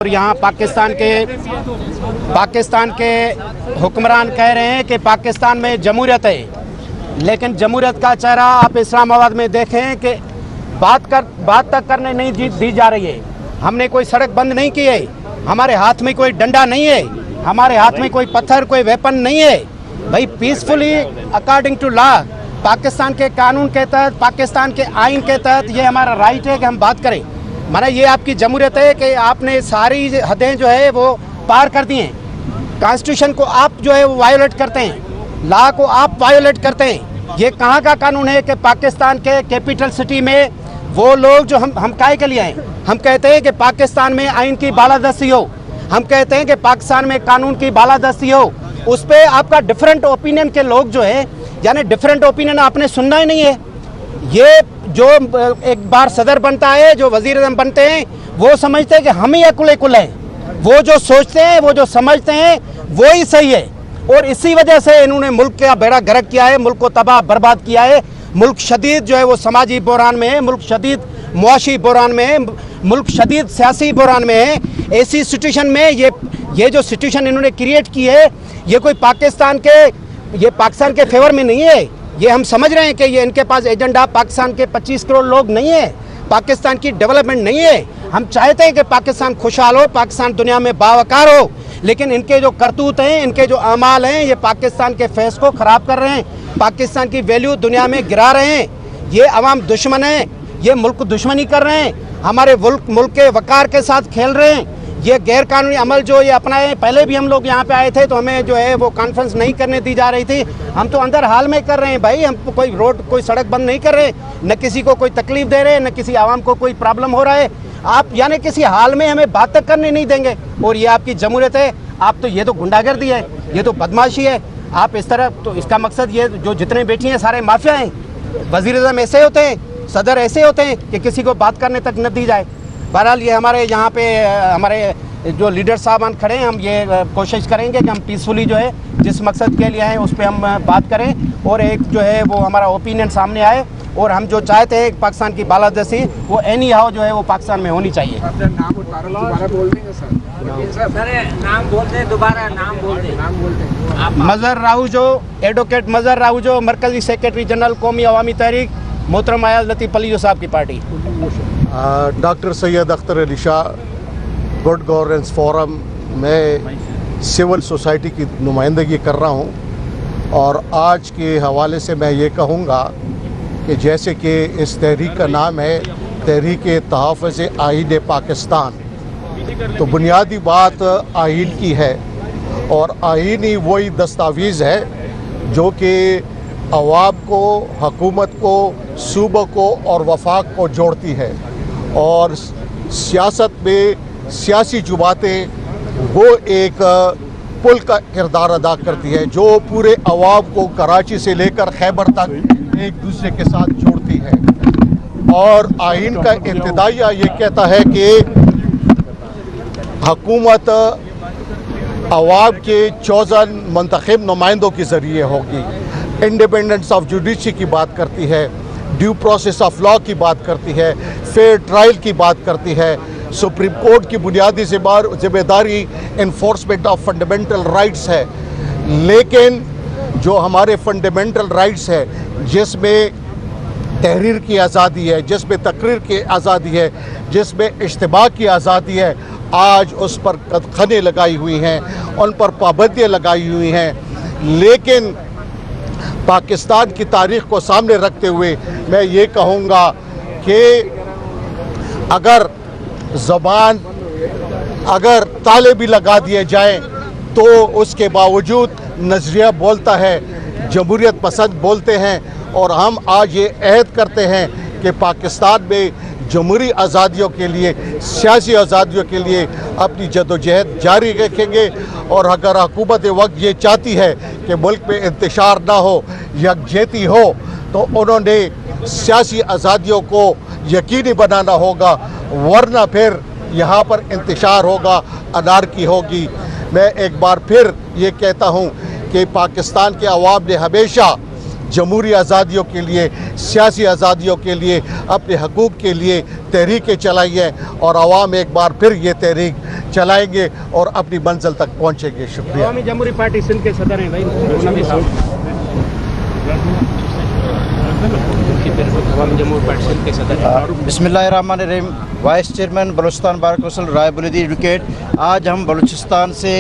और यहाँ पाकिस्तान के हुक्मरान कह रहे हैं कि पाकिस्तान में जमहूरियत है, लेकिन जमहूरियत का चेहरा आप इस्लामाबाद में देखें कि बात तक करने नहीं दी जा रही है। हमने कोई सड़क बंद नहीं की है, हमारे हाथ में कोई डंडा नहीं है, हमारे हाथ में कोई पत्थर कोई वेपन नहीं है। भाई peacefully according to law, Pakistan के कानून के तहत, पाकिस्तान के आइन के तहत ये हमारा राइट है कि हम बात करें। माना ये आपकी जमहूरियत है कि आपने सारी हदें जो है वो पार कर दी हैं। कॉन्स्टिट्यूशन को आप जो है वो वायोलेट करते हैं, लॉ को आप वायोलेट करते हैं। ये कहाँ का कानून है कि पाकिस्तान के कैपिटल सिटी में वो लोग जो हम काहे के लिए आए? हम कहते हैं कि पाकिस्तान में आइन की बालादस्ती हो, हम कहते हैं कि पाकिस्तान में कानून की बालादस्ती हो। उस पर आपका डिफरेंट ओपिनियन के लोग जो है, यानी डिफरेंट ओपिनियन आपने सुनना ही नहीं है। ये जो एक बार सदर बनता है, जो वजीर आज़म बनते हैं, वो समझते हैं कि हम ही कुल हैं। वो जो सोचते हैं, वो जो समझते हैं, वो ही सही है। और इसी वजह से इन्होंने मुल्क का बेड़ा गर्क किया है, मुल्क को तबाह बर्बाद किया है। मुल्क शदीद जो है वो समाजी बहरान में है, मुल्क शदीद मुआशी बहरान में है, मुल्क शदीद सियासी बहरान में है। ऐसी सिचुएशन में ये जो सिचुएशन इन्होंने क्रिएट की है, ये कोई पाकिस्तान के फेवर में नहीं है। ये हम समझ रहे हैं कि ये इनके पास एजेंडा पाकिस्तान के 25 करोड़ लोग नहीं है, पाकिस्तान की डेवलपमेंट नहीं है। हम चाहते हैं कि पाकिस्तान खुशहाल हो, पाकिस्तान दुनिया में बावकार हो, लेकिन इनके जो करतूत हैं, इनके जो अमाल हैं, ये पाकिस्तान के फेस को ख़राब कर रहे हैं, पाकिस्तान की वैल्यू दुनिया में गिरा रहे हैं। ये अवाम दुश्मन हैं, ये मुल्क दुश्मनी कर रहे हैं, हमारे मुल्क के वकार के साथ खेल रहे हैं। ये गैर कानूनी अमल जो ये अपनाए, पहले भी हम लोग यहाँ पे आए थे तो हमें जो है वो कॉन्फ्रेंस नहीं करने दी जा रही थी। हम तो अंदर हाल में कर रहे हैं भाई, हम कोई कोई सड़क बंद नहीं कर रहे, न किसी को कोई तकलीफ दे रहे, न किसी आवाम को कोई प्रॉब्लम हो रहा है। आप यानी किसी हाल में हमें बात तक करने नहीं देंगे, और ये आपकी जमहूरियत है। आप तो ये तो गुंडागर्दी है, ये तो बदमाशी है। आप इस तरह, तो इसका मकसद ये जो जितने बैठी हैं सारे माफिया हैं। वज़ीर आज़म ऐसे होते हैं, सदर ऐसे होते हैं कि किसी को बात करने तक न दी जाए। बहरहाल ये हमारे यहाँ पे हमारे जो लीडर साहबान खड़े हैं, हम ये कोशिश करेंगे कि हम पीसफुली जो है जिस मकसद के लिए हैं उस पर हम बात करें, और एक जो है वो हमारा ओपिनियन सामने आए। और हम जो चाहते हैं पाकिस्तान की बालादस्ती वो एनी हाउ जो है वो पाकिस्तान में होनी चाहिए। अपना नाम और दोबारा बोल देंगे सर? नाम बोल दें, दोबारा नाम बोल दें। मजहर राहूजो, एडवोकेट मजहर राहूजो, मरकजी सेक्रेटरी जनरल कौमी अवामी तहरीक, मोहतरम अयाज लतीफ़ पलीजो साहब की party. Doctor Syed Akhtar Ali Shah, good governance forum में सिविल सोसाइटी की नुमाइंदगी कर रहा हूँ। और आज के हवाले से मैं ये कहूँगा कि जैसे कि इस तहरीक का नाम है तहरीक तहफ़्फ़ुज़ आइन पाकिस्तान, तो बुनियादी बात आइन की है, और आइन ही वही दस्तावेज़ है जो कि अवाम को, हुकूमत को, सूबों को और वफाक को जोड़ती है। और सियासत में सियासी जुबातें वो एक पुल का किरदार अदा करती है जो पूरे अवाम को कराची से लेकर खैबर तक एक दूसरे के साथ जोड़ती है। और आइन का इब्तिदाइया ये कहता है कि हुकूमत अवाम के 14 मुंतखब नुमाइंदों के ज़रिए होगी। इंडिपेंडेंस ऑफ जुडिशरी की बात करती है, ड्यू प्रोसेस ऑफ लॉ की बात करती है, फेयर ट्रायल की बात करती है। सुप्रीम कोर्ट की बुनियादी जिम्मेदारी इन्फोर्समेंट ऑफ फंडामेंटल राइट्स है। लेकिन जो हमारे फंडामेंटल राइट्स है, जिसमें तहरीर की आज़ादी है, जिसमें तकरीर की आज़ादी है, जिसमें इज्तिमा की आज़ादी है, आज उस पर कदखने लगाई हुई हैं, उन पर पाबंदियाँ लगाई हुई हैं। लेकिन पाकिस्तान की तारीख़ को सामने रखते हुए मैं ये कहूँगा कि अगर ताले भी लगा दिए जाएं तो उसके बावजूद नज़रिया बोलता है, जमहूरियत पसंद बोलते हैं। और हम आज ये अहद करते हैं कि पाकिस्तान में जमहूरी आज़ादियों के लिए, सियासी आज़ादियों के लिए अपनी जदोजहद जारी रखेंगे। और अगर हुकूमत वक्त ये चाहती है कि मुल्क में इंतशार ना हो, यकजहती हो, तो उन्होंने सियासी आज़ादियों को यकीनी बनाना होगा, वरना फिर यहाँ पर इंतशार होगा, अनारकी होगी। मैं एक बार फिर ये कहता हूँ कि पाकिस्तान के अवाम ने हमेशा जमहूरी आज़ादियों के लिए, सियासी आज़ादियों के लिए, अपने हकूक़ के लिए तहरीकें चलाई हैं, और आवाम एक बार फिर ये तहरीक चलाएंगे और अपनी मंजिल तक पहुंचेंगे। शुक्रिया। अवामी जमहूरी पार्टी सिंध के सदर हैं भाई नूर नबी साहब। अवामी जमहूरी पार्टी सिंध के सदर हैं। बिस्मिल्लाहिर्रहमानिर्रहीम। Vice chairman Balochistan bar council Raebareli advocate, आज हम बलूचिस्तान से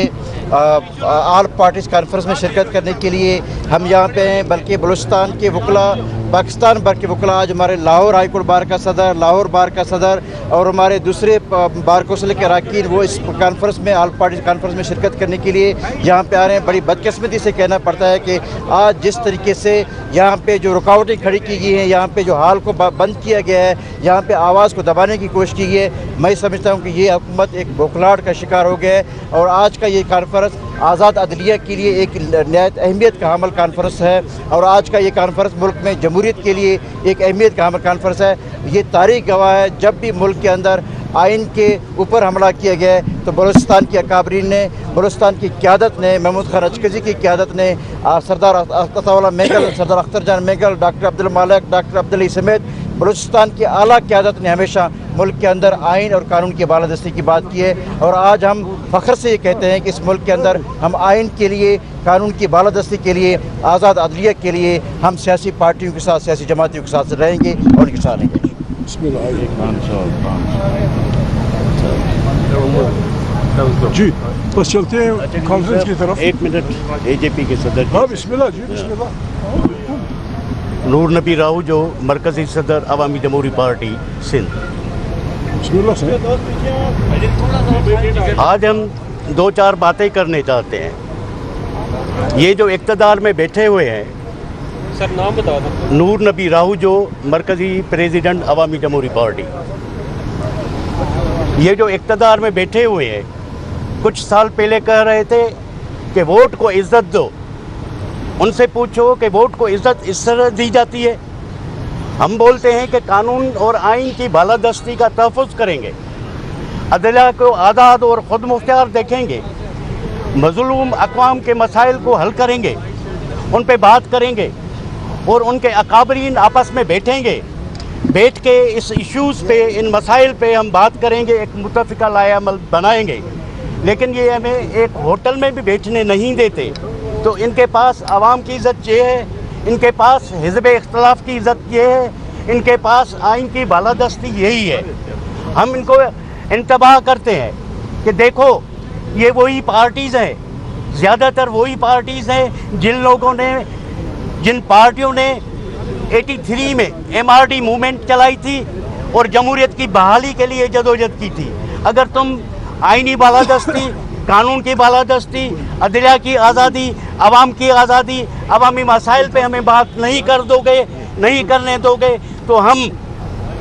ऑल पार्टीज़ कॉन्फ्रेंस में शिरकत करने के लिए हम यहाँ पे हैं, बल्कि बलूचिस्तान के वकला, पाकिस्तान भर के वकला, आज हमारे लाहौर हाई कोर्ट बार का सदर, लाहौर बार का सदर और हमारे दूसरे बार कौंसिल के अरकान वो इस कॉन्फ्रेंस में, ऑल पार्टीज़ कॉन्फ्रेंस में शिरकत करने के लिए यहाँ पे आ रहे हैं। बड़ी बदकिस्मती से कहना पड़ता है कि आज जिस तरीके से यहाँ पे जो रुकावटें खड़ी की गई हैं, यहाँ पे जो हाल को बंद किया गया है, यहाँ पे आवाज़ को दबाने की कोशिश की गई है, मैं समझता हूँ कि ये हुकूमत एक बौखलाहट का शिकार हो गया है। और आज का ये कॉन्फ्रेंस आज़ाद अदलिया के लिए एक नहायत अहमियत का हामिल कॉन्फ्रेंस है, और आज का ये कॉन्फ्रेंस मुल्क में जमहूरियत के लिए एक अहमियत का हामिल कॉन्फ्रेंस है। ये तारीख गवाह है, जब भी मुल्क के अंदर आइन के ऊपर हमला किया गया है तो बलूचिस्तान की अकाबरीन ने, बलूचिस्तान की क़यादत ने, महमूद खान अचकज़ी की क़यादत ने, सरदार अताउल्लाह मेंगल, सरदार अख्तर जान मेंगल, डॉक्टर अब्दुल मालिक, डॉक्टर अब्दुल अली समेत बलूचिस्तान की आला क़यादत ने हमेशा मुल्क के अंदर आइन और कानून की बालादस्ती की बात की है। और आज हम फ़ख्र से ये कहते हैं कि इस मुल्क के अंदर हम आइन के लिए, कानून की बालादस्ती के लिए, आज़ाद अदलिया के लिए हम सियासी पार्टियों के साथ, सियासी जमातियों के साथ रहेंगे और उनके साथ रहेंगे। जी बस चलते हैं कॉन्फ्रेंस की तरफ। 1 मिनट, AJP के सदर हाँ बिस्मिल्लाह जी, बिस्मिल्लाह। नूर नबी राहू, जो मरकज़ी सदर अवामी जमहूरी पार्टी सिंध। बिस्मिल्लाह सर। आज हम 2-4 बातें करने चाहते हैं। ये जो इक़्तिदार में बैठे हुए हैं, सर नाम बता दो। नूर नबी राहू, जो मरकज़ी प्रेसिडेंट अवामी जमहूरी पार्टी, ये जो इक़्तिदार में बैठे हुए हैं, कुछ साल पहले कह रहे थे कि वोट को इज़्ज़त दो। उनसे पूछो कि वोट को इज़्ज़त इस तरह दी जाती है। हम बोलते हैं कि कानून और आइन की बालादस्ती का तहफ़्फ़ुज़ करेंगे, अदलिया को आज़ाद और ख़ुद मुख्तियार देखेंगे, मज़लूम अक़वाम के मसाइल को हल करेंगे, उन पे बात करेंगे और उनके अकाबरीन आपस में बैठेंगे, बैठ के इस इश्यूज़ पे, इन मसाइल पे हम बात करेंगे, एक मुत्तफ़िक़ा लाएअमल बनाएंगे। लेकिन ये हमें एक होटल में भी बैठने नहीं देते। तो इनके पास आवाम की इज़्ज़त ये है, इनके पास हिज़्ब इख्तिलाफ़ की इज़्ज़त ये है, इनके पास आइन की बालादस्ती यही है। हम इनको इंतबाह करते हैं कि देखो, ये वही पार्टीज़ हैं, ज़्यादातर वही पार्टीज़ हैं जिन लोगों ने, जिन पार्टियों ने 83 में MRD मूवमेंट चलाई थी और जमहूरियत की बहाली के लिए जदोजहद की थी। अगर तुम आइनी बालादस्ती, कानून की बालादस्ती, अदलिया की आज़ादी, आवाम की आज़ादी, अवामी मसाइल पे हमें बात नहीं करने दोगे तो हम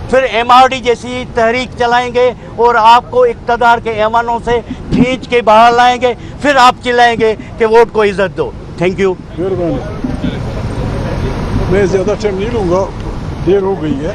फिर MRD जैसी तहरीक चलाएंगे और आपको इक़्तिदार के ऐवानों से खींच के बाहर लाएंगे, फिर आप चिल्लाएंगे कि वोट को इज़्ज़त दो। Thank you. मैं ज़्यादा टाइम नहीं लूँगा, देर हो गई है।